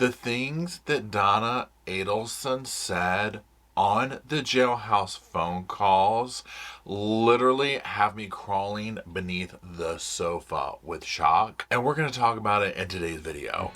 The things that Donna Adelson said on the jailhouse phone calls literally have me crawling beneath the sofa with shock. And we're going to talk about it in today's video.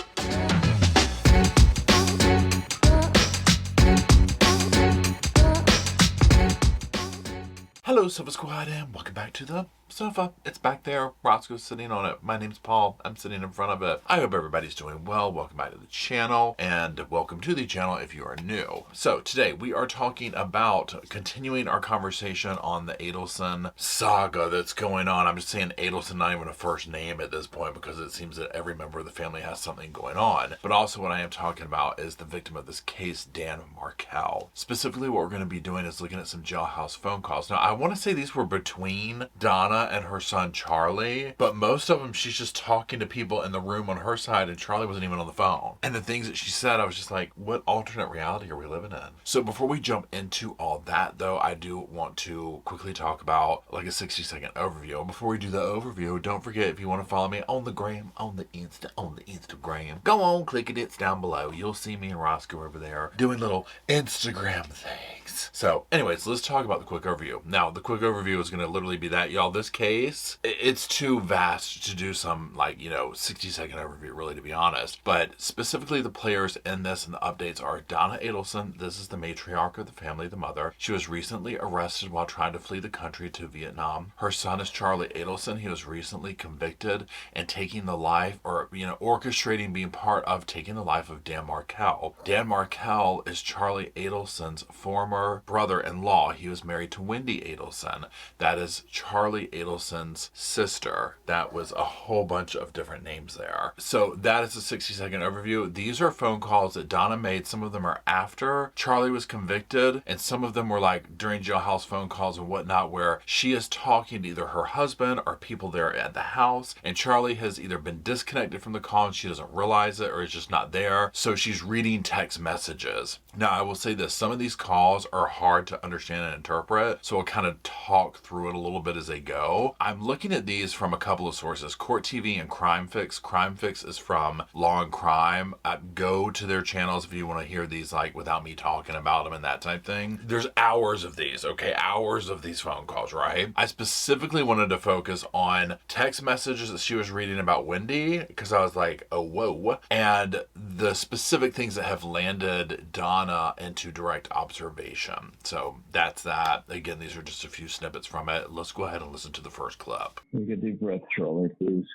Hello, Sofa Squad, and welcome back to the sofa. It's back there. Roscoe's sitting on it. My name's Paul. I'm sitting in front of it. I hope everybody's doing well. Welcome back to the channel, and welcome to the channel if you are new. So today we are talking about continuing our conversation on the Adelson saga that's going on. I'm just saying Adelson, not even a first name at this point, because it seems that every member of the family has something going on. But also what I am talking about is the victim of this case, Dan Markel. Specifically, what we're going to be doing is looking at some jailhouse phone calls. Now, I want to say these were between Donna and her son Charlie, but most of them she's just talking to people in the room on her side, and Charlie wasn't even on the phone. And the things that she said, I was just like, what alternate reality are we living in? So before we jump into all that, though, I do want to quickly talk about like a 60-second overview. And before we do the overview, don't forget, if you want to follow me on the gram, on the Instagram, go on, click it, it's down below. You'll see me and Roscoe over there doing little Instagram things. So anyways, let's talk about the quick overview. Now, the quick overview is going to literally be that, y'all. This case, it's too vast to do some 60-second overview, really, to be honest. But specifically, the players in this and the updates are Donna Adelson. This is the matriarch of the family, the mother. She was recently arrested while trying to flee the country to Vietnam. Her son is Charlie Adelson. He was recently convicted and taking the life, or orchestrating being part of taking the life of Dan Markel. Dan Markel is Charlie Adelson's former brother-in-law. He was married to Wendy Adelson. That is Charlie Adelson's sister. That was a whole bunch of different names there. So that is a 60-second overview. These are phone calls that Donna made. Some of them are after Charlie was convicted, and some of them were like during jailhouse phone calls and whatnot, where she is talking to either her husband or people there at the house, and Charlie has either been disconnected from the call and she doesn't realize it, or is just not there, so she's reading text messages. Now, I will say this, some of these calls are hard to understand and interpret, so I'll kind of talk through it a little bit as they go. I'm looking at these from a couple of sources, Court TV and Crime Fix. Crime Fix is from Law and Crime. Go to their channels if you want to hear these without me talking about them and that type thing. There's hours of these, okay? Hours of these phone calls, right? I specifically wanted to focus on text messages that she was reading about Wendy, because I was like, oh, whoa. And the specific things that have landed Donna into direct observation. So that's that. Again, these are just a few snippets from it. Let's go ahead and listen to the first clip. Take a deep breath, Charlie, please.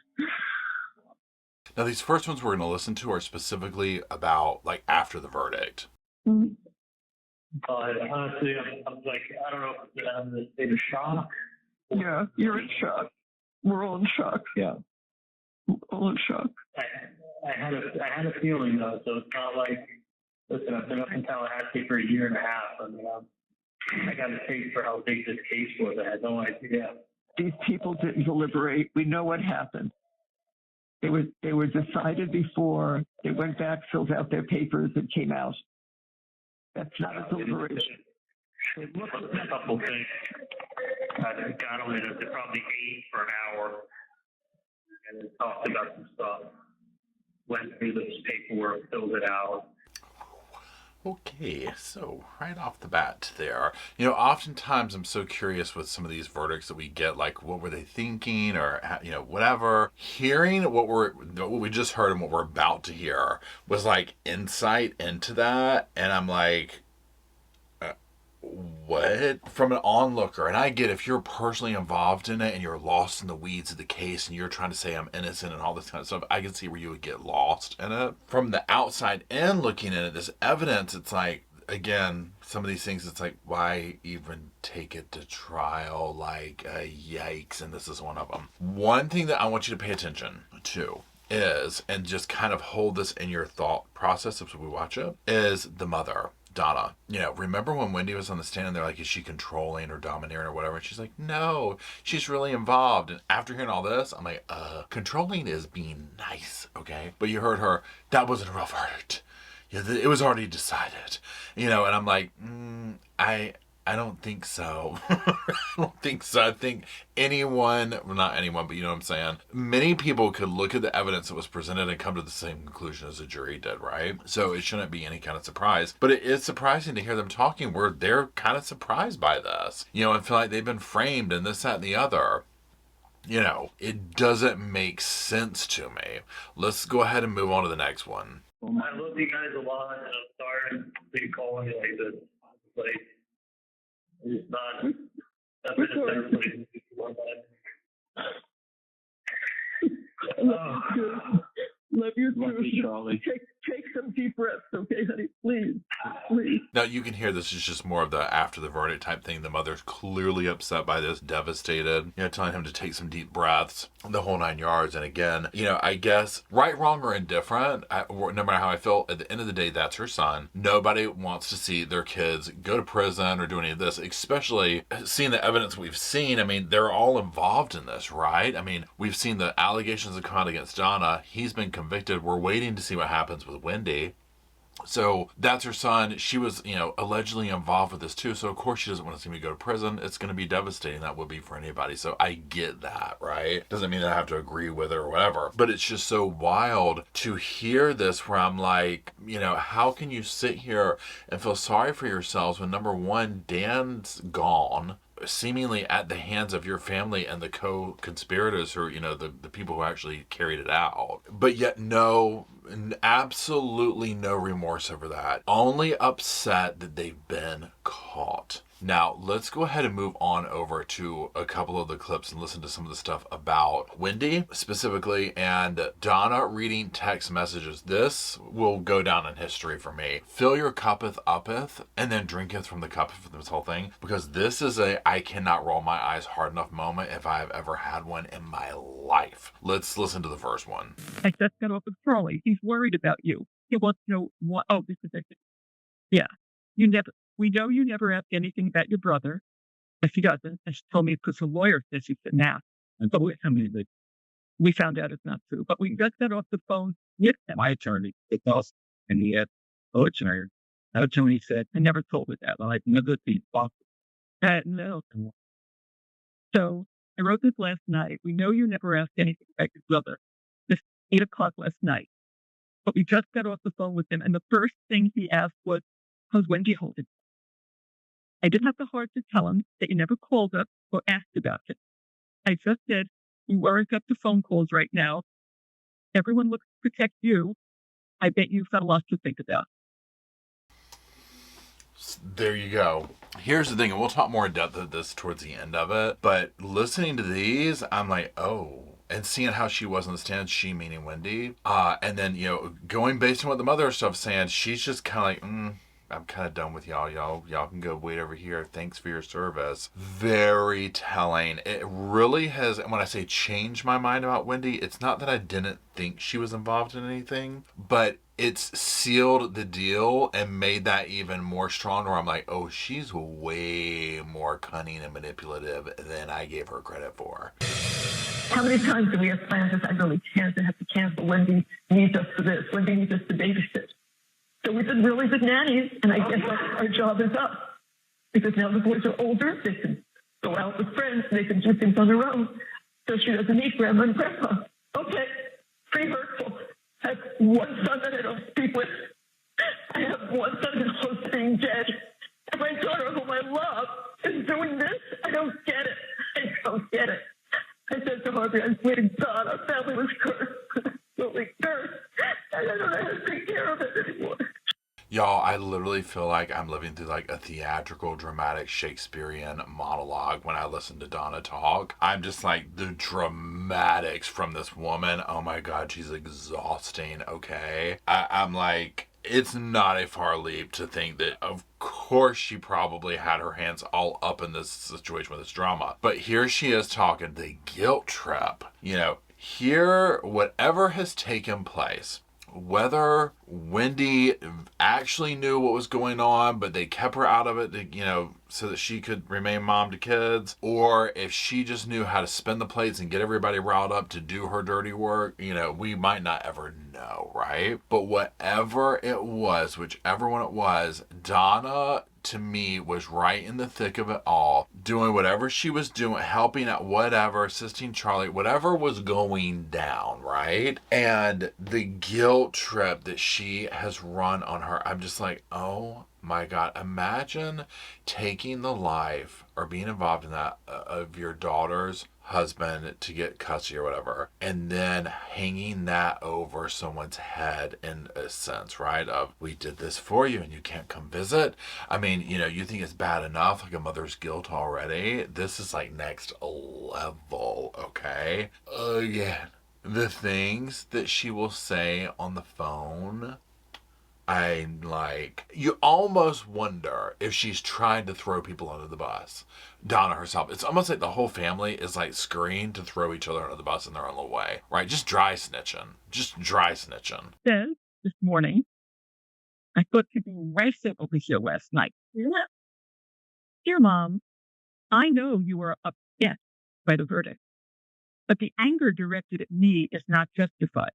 Now, these first ones we're going to listen to are specifically about after the verdict. Honestly, I'm like, I don't know if I'm in a state of shock. Yeah, you're in shock. We're all in shock. Yeah. All in shock. I had a feeling, though, so it's not like, listen, I've been up in Tallahassee for a year and a half. I mean, I got a taste for how big this case was. I had no idea. These people didn't deliberate. We know what happened. They were decided before. They went back, filled out their papers, and came out. That's not a deliberation. It looked at a couple things. They got on it. They probably ate for an hour and then talked about some stuff. Went through this paperwork, filled it out. Okay, so right off the bat there, oftentimes I'm so curious with some of these verdicts that we get, what were they thinking, or, whatever. Hearing what we just heard and what we're about to hear was insight into that, and I'm like, what? From an onlooker, and I get if you're personally involved in it and you're lost in the weeds of the case and you're trying to say I'm innocent and all this kind of stuff, I can see where you would get lost in it. From the outside in looking at it, this evidence, it's again, some of these things, it's why even take it to trial? Yikes, and this is one of them. One thing that I want you to pay attention to is, and just kind of hold this in your thought process as we watch it, is the mother. Donna, remember when Wendy was on the stand and they're like, is she controlling or domineering or whatever? And she's like, no, she's really involved. And after hearing all this, I'm like, controlling is being nice, okay? But you heard her, that wasn't a real verdict. It was already decided, and I'm like, I I don't think so. I don't think so. I think anyone, well, not anyone, but you know what I'm saying? Many people could look at the evidence that was presented and come to the same conclusion as the jury did, right? So it shouldn't be any kind of surprise. But it is surprising to hear them talking where they're kind of surprised by this, you know, and feel like they've been framed and this, that, and the other. You know, it doesn't make sense to me. Let's go ahead and move on to the next one. I love you guys a lot, and I'm sorry for you calling me like this. Like, it's not. I've been a better place before, but. Love you Love too. you, Charlie. Take some deep breaths, okay, honey? Please, please. Now, you can hear this is just more of the after the verdict type thing. The mother's clearly upset by this, devastated, you know, telling him to take some deep breaths, the whole 9 yards. And again, you know, I guess right, wrong, or indifferent, no matter how I feel, at the end of the day, that's her son. Nobody wants to see their kids go to prison or do any of this, especially seeing the evidence we've seen. I mean, they're all involved in this, right? I mean, we've seen the allegations that come out against Donna. He's been convicted. We're waiting to see what happens with Wendy. So that's her son. She was, you know, allegedly involved with this too. So of course she doesn't want to see me go to prison. It's going to be devastating. That would be for anybody. So I get that, right? Doesn't mean that I have to agree with it or whatever. But it's just so wild to hear this where I'm like, you know, how can you sit here and feel sorry for yourselves when number one, Dan's gone, seemingly at the hands of your family and the co-conspirators, or, you know, the people who actually carried it out, but yet absolutely no remorse over that, only upset that they've been caught. Now, let's go ahead and move on over to a couple of the clips and listen to some of the stuff about Wendy specifically and Donna reading text messages. This will go down in history for me. Fill your cuppeth uppeth and then drinketh from the cup for this whole thing, because this is I cannot roll my eyes hard enough moment if I've ever had one in my life. Let's listen to the first one. I just got off with Charlie. He's worried about you. He wants to know what. Oh, this is it. Yeah. We know you never ask anything about your brother. If she doesn't, and she told me because her lawyer says she shouldn't ask. But we found out it's not true. But we just got off the phone with my attorney, Adelson, and he had attorney. Our attorney said, I never told her that. Like, another thing, no. So I wrote this last night. We know you never asked anything about your brother. This 8 o'clock last night. But we just got off the phone with him, and the first thing he asked was, how's Wendy holding? I didn't have the heart to tell him that you never called up or asked about it. I just said, we weren't up to phone calls right now. Everyone looks to protect you. I bet you've got a lot to think about. There you go. Here's the thing, and we'll talk more in depth of this towards the end of it, but listening to these, I'm like, oh, and seeing how she was on the stand, she meaning Wendy, and then, you know, going based on what the mother stuff saying, she's just kind of like, I'm kind of done with y'all. Y'all can go wait over here. Thanks for your service. Very telling. It really has, and when I say changed my mind about Wendy, it's not that I didn't think she was involved in anything, but it's sealed the deal and made that even more stronger. I'm like, oh, she's way more cunning and manipulative than I gave her credit for. How many times do we have plans that I really can't and have to cancel? Wendy needs us for this. Wendy needs us to babysit. So we've been really good nannies, and I guess our job is up. Because now the boys are older, they can go out with friends, they can do things on their own. So she doesn't need grandma and grandpa. Okay, pre-hurtful. I have one son that I don't speak with. I have one son who's being dead. And my daughter, whom I love, is doing this. I don't get it. I don't get it. I said to Harvey, I swear to God, our family was cursed. Absolutely cursed. And I don't know how to take care of it anymore. Y'all, I literally feel like I'm living through like a theatrical, dramatic Shakespearean monologue when I listen to Donna talk. I'm just like, the dramatics from this woman, oh my God, she's exhausting, okay? I'm like, it's not a far leap to think that, of course, she probably had her hands all up in this situation with this drama. But here she is talking the guilt trip. You know, here, whatever has taken place, whether Wendy actually knew what was going on, but they kept her out of it, you know, so that she could remain mom to kids, or if she just knew how to spin the plates and get everybody riled up to do her dirty work, we might not ever know, right? But whatever it was, whichever one it was, Donna, to me, was right in the thick of it all, doing whatever she was doing, helping at whatever, assisting Charlie, whatever was going down, right? And the guilt trip that she has run on her, I'm just like, oh my God, imagine taking the life or being involved in that of your daughter's husband to get custody or whatever, and then hanging that over someone's head in a sense, right? Of, we did this for you and you can't come visit. I mean, you think it's bad enough, like a mother's guilt already. This is like next level, okay? Again, the things that she will say on the phone, you almost wonder if she's trying to throw people under the bus. Donna herself. It's almost like the whole family is like screened to throw each other under the bus in their own little way, right? Just dry snitching. Says this morning, I thought to be racing over here last night. Dear Mom, I know you were upset by the verdict, but the anger directed at me is not justified.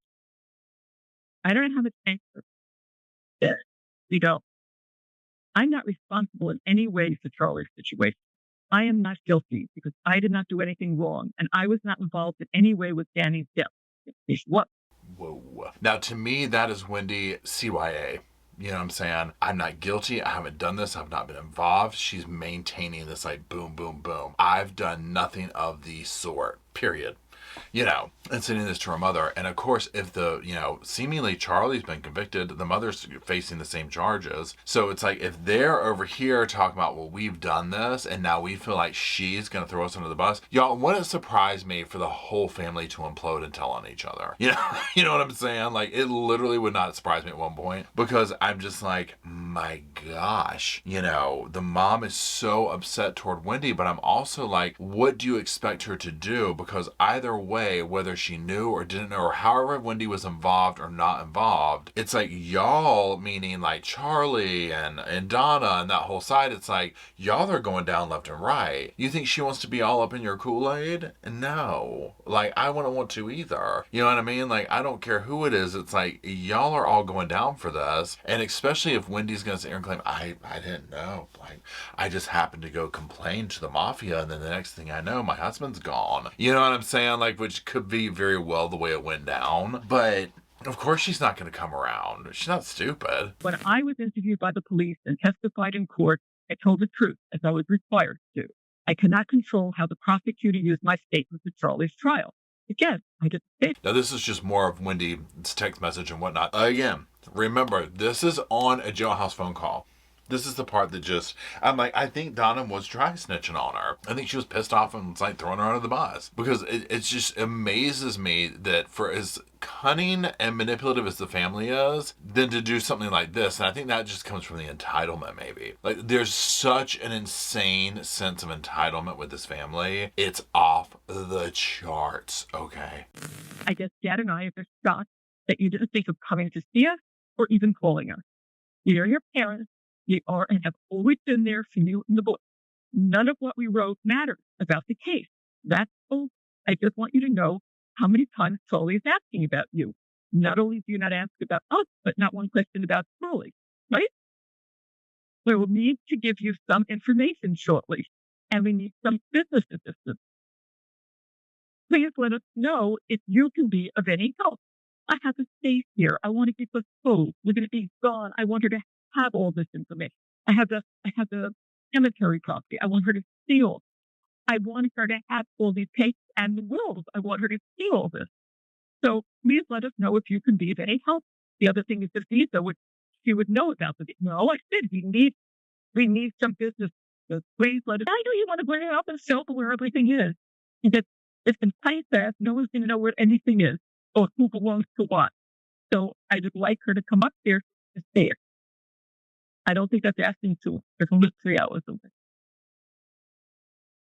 I don't have an anger. You don't. I'm not responsible in any way for Charlie's situation. I am not guilty because I did not do anything wrong, and I was not involved in any way with Danny's death. It's what? Whoa. Now, to me, that is Wendy CYA. You know what I'm saying? I'm not guilty. I haven't done this. I've not been involved. She's maintaining this like boom, boom, boom. I've done nothing of the sort, period. And sending this to her mother. And of course, if seemingly Charlie's been convicted, the mother's facing the same charges. So it's like, if they're over here talking about, well, we've done this and now we feel like she's going to throw us under the bus, y'all, wouldn't surprise me for the whole family to implode and tell on each other. You know what I'm saying? Like, it literally would not surprise me at one point, because I'm just like, my gosh, the mom is so upset toward Wendy, but I'm also like, what do you expect her to do? Because either way, whether she knew or didn't know, or however Wendy was involved or not involved, it's like y'all, meaning like Charlie and Donna and that whole side, it's like y'all are going down left and right. You think she wants to be all up in your Kool-Aid? No. Like, I wouldn't want to either. You know what I mean? Like, I don't care who it is. It's like y'all are all going down for this. And especially if Wendy's going to sit here and claim, I didn't know. Like, I just happened to go complain to the mafia, and then the next thing I know, my husband's gone. You know what I'm saying? Like, which could be very well the way it went down. But of course she's not going to come around. She's not stupid. When I was interviewed by the police and testified in court, I told the truth as I was required to. I cannot control how the prosecutor used my statement for Charlie's trial. Again, I just did. Now, this is just more of Wendy's text message and whatnot. Again, remember, this is on a jailhouse phone call. This is the part that I'm like, I think Donna was dry snitching on her. I think she was pissed off and was like throwing her under the bus. Because it just amazes me that for as cunning and manipulative as the family is, then to do something like this. And I think that just comes from the entitlement, maybe. Like, there's such an insane sense of entitlement with this family. It's off the charts, okay? I guess Dad and I are just shocked that you didn't think of coming to see us or even calling us. You're your parents. You are and have always been there for you and the boys. None of what we wrote matters about the case. That's all. I just want you to know how many times Charlie is asking about you. Not only do you not ask about us, but not one question about Charlie, right? We will need to give you some information shortly, and we need some business assistance. Please let us know if you can be of any help. I have a space here. I want to keep us full. We're going to be gone. I want her to have all this information. I have the cemetery property. I want her to see all. I want her to have all these tapes and the wills. I want her to see all this. So please let us know if you can be of any help. The other thing is the visa, which she would know about. No, I said we need some business. So please let us. I know you want to bring it up and show where everything is. Because it's been tight there. No one's going to know where anything is or who belongs to what. So I would like her to come up there to stay. I don't think that's asking to. It's only 3 hours away.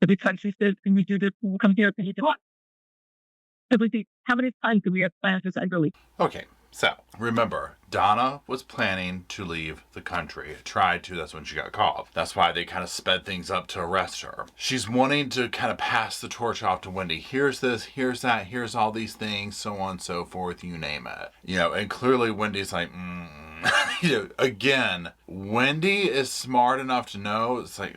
Every time she says, can we do this? Can we come here? Can you do it? Everything. How many times do we have classes? I really. Okay. So remember, Donna was planning to leave the country. Tried to, that's when she got caught. That's why they kind of sped things up to arrest her. She's wanting to kind of pass the torch off to Wendy. Here's this, here's that, here's all these things, so on and so forth, you name it. And clearly Wendy's like, again, Wendy is smart enough to know, it's like,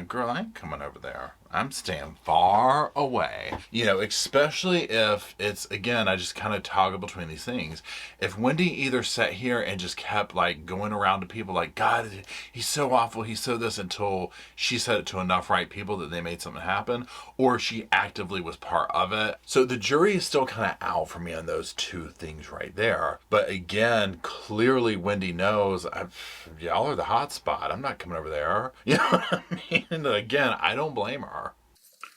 girl, I ain't coming over there. I'm staying far away. Especially if it's, again, I just kind of toggle between these things. If Wendy either sat here and just kept like going around to people like, God, he's so awful, he's so this, until she said it to enough right people that they made something happen, or she actively was part of it. So the jury is still kind of out for me on those two things right there. But again, clearly Wendy knows, y'all are the hot spot. I'm not coming over there. You know what I mean? And again, I don't blame her.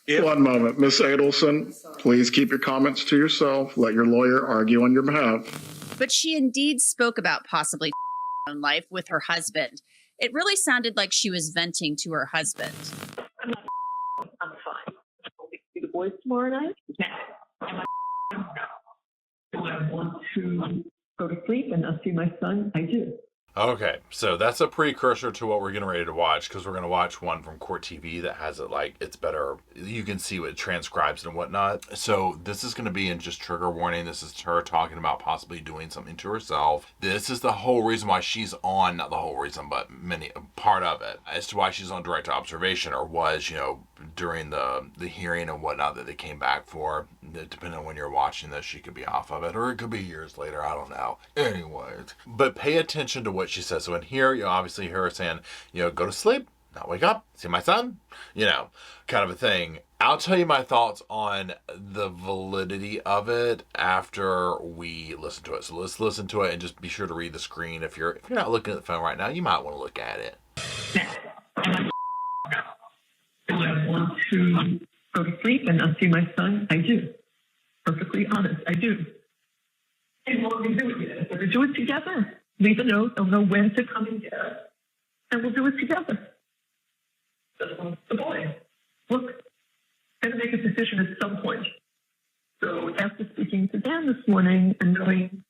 One moment, Miss Adelson, please keep your comments to yourself. Let your lawyer argue on your behalf. But she indeed spoke about possibly own life with her husband. It really sounded like she was venting to her husband. I'm fine. I'll see the boys tomorrow night. Now, do I want to go to sleep and not see my son? I do. Okay, so that's a precursor to what we're getting ready to watch, because we're going to watch one from Court TV that has it like, it's better, you can see what it transcribes and whatnot. So this is going to be in just trigger warning. This is her talking about possibly doing something to herself. This is the whole reason why she's on, not the whole reason, but part of it, as to why she's on direct observation, or was, during the hearing and whatnot that they came back for. Depending on when you're watching this, she could be off of it, or it could be years later, I don't know. Anyways, but pay attention to what she says. So in here, you obviously hear her saying, go to sleep, not wake up, see my son, kind of a thing. I'll tell you my thoughts on the validity of it after we listen to it. So let's listen to it, and just be sure to read the screen. If you're not looking at the phone right now, you might want to look at it. Do I want to go to sleep and not see my son? I do. Perfectly honest, I do. And what will we do it? We'll do it together. Leave a note. They'll know when to come and get us. And we'll do it together. The boy. Look, got to make a decision at some point. So after speaking to Dan this morning and knowing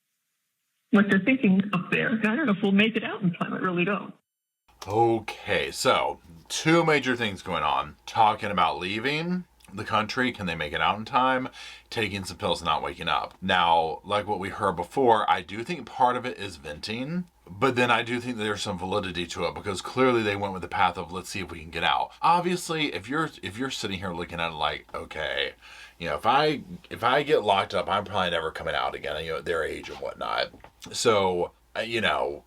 what they're thinking up there, I don't know if we'll make it out in time. I really don't. Okay, so two major things going on. Talking about leaving the country, can they make it out in time? Taking some pills and not waking up. Now, like what we heard before, I do think part of it is venting, but then I do think there's some validity to it, because clearly they went with the path of, let's see if we can get out. Obviously, if you're sitting here looking at it like, okay, if I get locked up, I'm probably never coming out again, at their age and whatnot. So,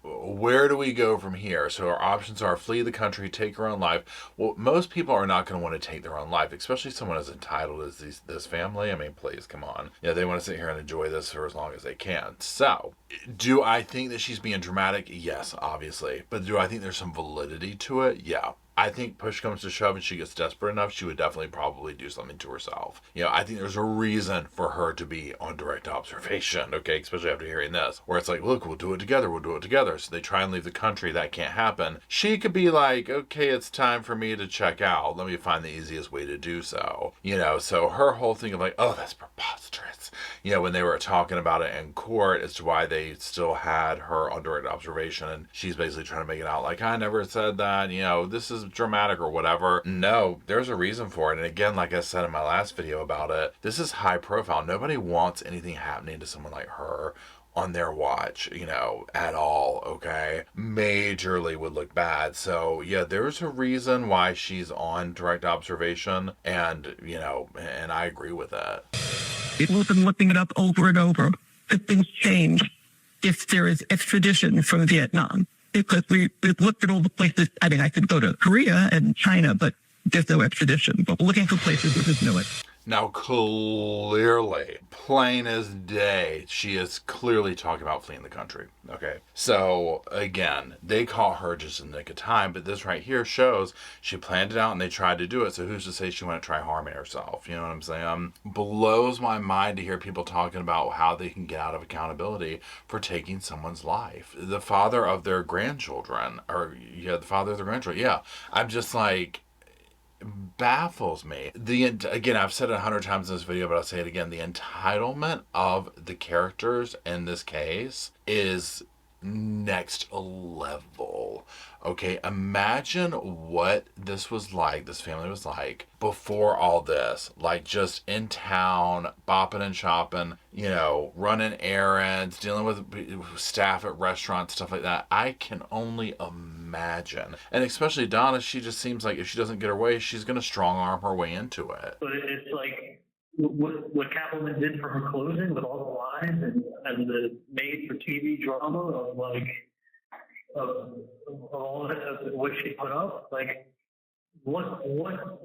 where do we go from here? So our options are flee the country, take your own life. Well, most people are not going to want to take their own life, especially someone as entitled as this family. I mean, please, come on. They want to sit here and enjoy this for as long as they can. So, do I think that she's being dramatic? Yes, obviously. But do I think there's some validity to it? Yeah. I think push comes to shove and she gets desperate enough, she would definitely probably do something to herself. I think there's a reason for her to be on direct observation, okay, especially after hearing this, where it's like, look, we'll do it together. So they try and leave the country. That can't happen. She could be like, okay, it's time for me to check out. Let me find the easiest way to do so. So her whole thing of like, oh, that's preposterous. When they were talking about it in court as to why they still had her on direct observation, and she's basically trying to make it out like, I never said that, this is dramatic or whatever. No, there's a reason for it. And again, like I said in my last video about it, this is high profile. Nobody wants anything happening to someone like her on their watch, at all, okay? Majorly would look bad. So yeah, there's a reason why she's on direct observation, and and I agree with that. People have been looking it up over and over. If things change, if there is extradition from Vietnam, because we've looked at all the places. I mean, I could go to Korea and China, but there's no extradition. But we're looking for places where there's no extradition. Now, clearly, plain as day, she is clearly talking about fleeing the country. Okay. So, again, they caught her just in the nick of time, but this right here shows she planned it out and they tried to do it. So who's to say she wouldn't try harming herself? You know what I'm saying? Blows my mind to hear people talking about how they can get out of accountability for taking someone's life. The father of their grandchildren, the father of their grandchildren. Yeah. I'm just like, baffles me. Again, I've said it 100 times in this video, but I'll say it again. The entitlement of the characters in this case is next level. Okay, imagine what this was like, this family was like before all this. Like just in town, bopping and shopping, you know, running errands, dealing with staff at restaurants, stuff like that. I can only imagine. And especially Donna, she just seems like if she doesn't get her way, she's going to strong arm her way into it. But it's like what Catwoman did for her closing with all the lines and the made-for-TV drama of like of all of it, of what she put up. Like what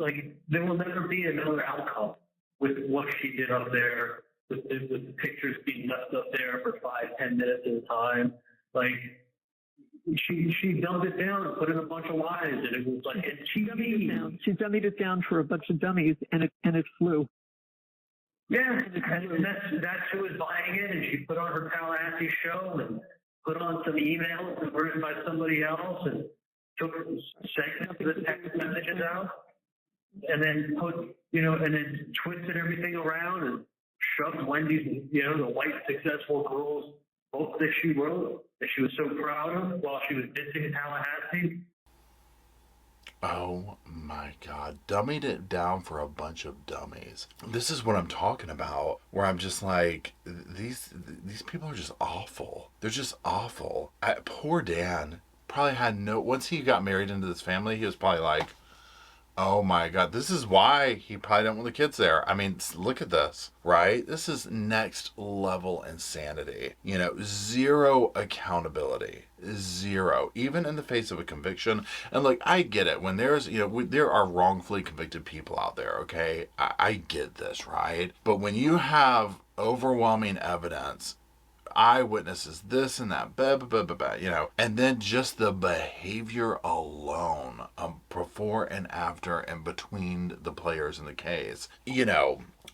like there will never be another outcome with what she did up there with the pictures being left up there for 5-10 minutes at a time. Like she dumbed it down and put in a bunch of lies, and it was like She dummied it down for a bunch of dummies, and it flew. Yeah, and that's who was buying it, and she put on her Tallahassee show and put on some emails written by somebody else and took segments of the text messages out, and then and then twisted everything around and shoved Wendy's, the white successful girls book that she wrote that she was so proud of while she was visiting Tallahassee. Oh my God, dummied it down for a bunch of dummies. This is what I'm talking about, where I'm just like, these people are just awful. They're just awful. Poor Dan probably had once he got married into this family, he was probably like, oh my God, this is why he probably didn't want the kids there. I mean, look at this, right? This is next level insanity. Zero accountability. Zero. Even in the face of a conviction. And look, I get it. When there's, there are wrongfully convicted people out there, okay? I get this, right? But when you have overwhelming evidence, eyewitnesses, this and that, and then just the behavior alone, before and after and between the players in the case,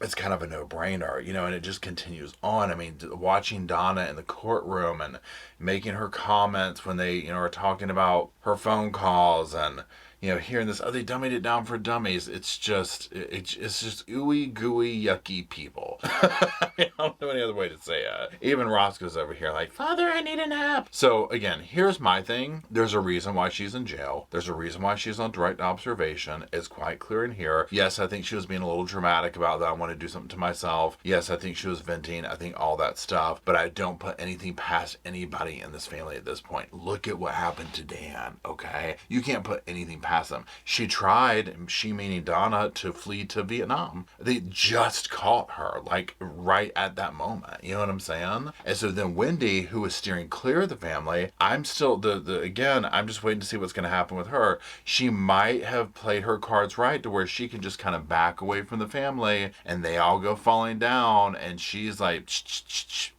it's kind of a no-brainer, and it just continues on. I mean, watching Donna in the courtroom and making her comments when they, are talking about her phone calls and, hearing this, they dummied it down for dummies. It's just ooey gooey yucky people. I don't know any other way to say it. Even Roscoe's over here like, Father, I need a nap. So again, here's my thing. There's a reason why she's in jail. There's a reason why she's on direct observation. It's quite clear in here. Yes, I think she was being a little dramatic about that. I want to do something to myself. Yes, I think she was venting. I think all that stuff. But I don't put anything past anybody in this family at this point. Look at what happened to Dan, okay? You can't put anything past them. She tried, she meaning Donna, to flee to Vietnam. They just caught her, like, right at that moment. You know what I'm saying? And so then Wendy, who was steering clear of the family, I'm still, again, I'm just waiting to see what's going to happen with her. She might have played her cards right to where she can just kind of back away from the family and they all go falling down and she's like,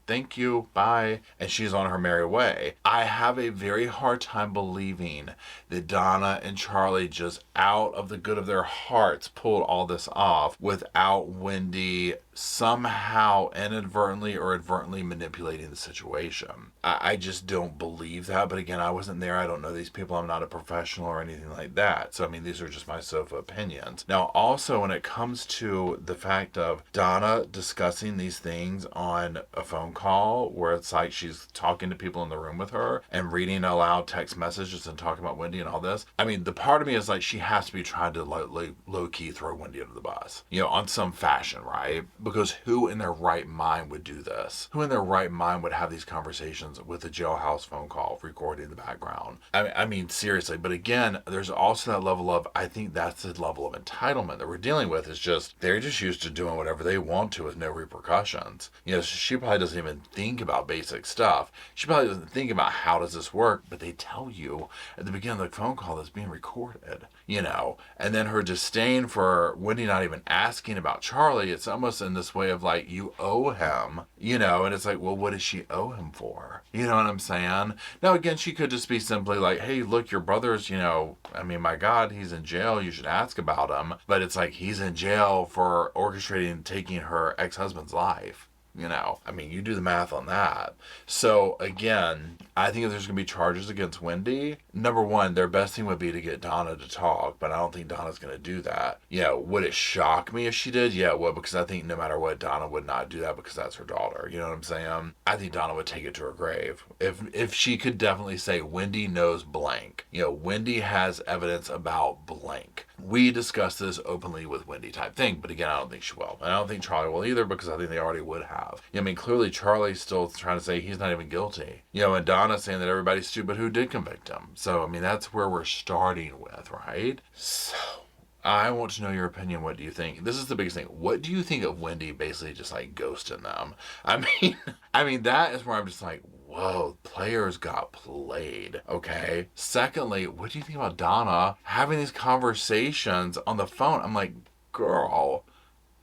thank you, bye, and she's on her merry way. I have a very hard time believing that Donna and Charlie just out of the good of their hearts pulled all this off without Wendy somehow inadvertently or advertently manipulating the situation. I just don't believe that, but again, I wasn't there. I don't know these people. I'm not a professional or anything like that. So, I mean, these are just my sofa opinions. Now, also, when it comes to the fact of Donna discussing these things on a phone call where it's like she's talking to people in the room with her and reading aloud text messages and talking about Wendy and all this. I mean, the part of me is like, she has to be trying to low-key throw Wendy under the bus, on some fashion, right? Because who in their right mind would do this? Who in their right mind would have these conversations with a jailhouse phone call recorded in the background? I mean, seriously. But again, there's also that level of, I think that's the level of entitlement that we're dealing with, is just, they're just used to doing whatever they want to with no repercussions. She probably doesn't even think about basic stuff. She probably doesn't think about how does this work, but they tell you at the beginning of the phone call that's being recorded, and then her disdain for Wendy not even asking about Charlie, it's almost in this way of like, you owe him, and it's like, well, what does she owe him for? You know what I'm saying? Now, again, she could just be simply like, hey, look, your brother's, I mean, my God, he's in jail. You should ask about him. But it's like, he's in jail for orchestrating taking her ex-husband's life. I mean, you do the math on that. So again, I think if there's going to be charges against Wendy, number one, their best thing would be to get Donna to talk, but I don't think Donna's going to do that. Would it shock me if she did? Yeah, it would, because I think no matter what, Donna would not do that because that's her daughter. You know what I'm saying? I think Donna would take it to her grave. If she could definitely say, Wendy knows blank. Wendy has evidence about blank. We discussed this openly with Wendy type thing, but again, I don't think she will. And I don't think Charlie will either, because I think they already would have. I mean, clearly Charlie's still trying to say he's not even guilty. And Donna's saying that everybody's stupid who did convict him. So, I mean, that's where we're starting with, right? So, I want to know your opinion. What do you think? This is the biggest thing. What do you think of Wendy basically just like ghosting them? I mean, that is where I'm just like, whoa, players got played, okay? Secondly, what do you think about Donna having these conversations on the phone? I'm like, girl,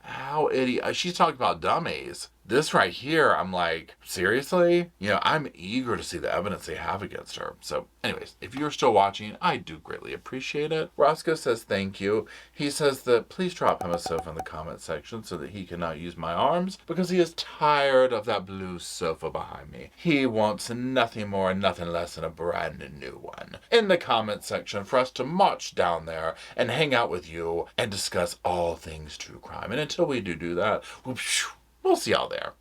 how idiot. She's talking about dummies. This right here, I'm like, seriously? I'm eager to see the evidence they have against her. So anyways, if you're still watching, I do greatly appreciate it. Roscoe says thank you. He says that please drop him a sofa in the comment section so that he can now use my arms, because he is tired of that blue sofa behind me. He wants nothing more and nothing less than a brand new one in the comment section for us to march down there and hang out with you and discuss all things true crime. And until we do that, we'll see y'all there.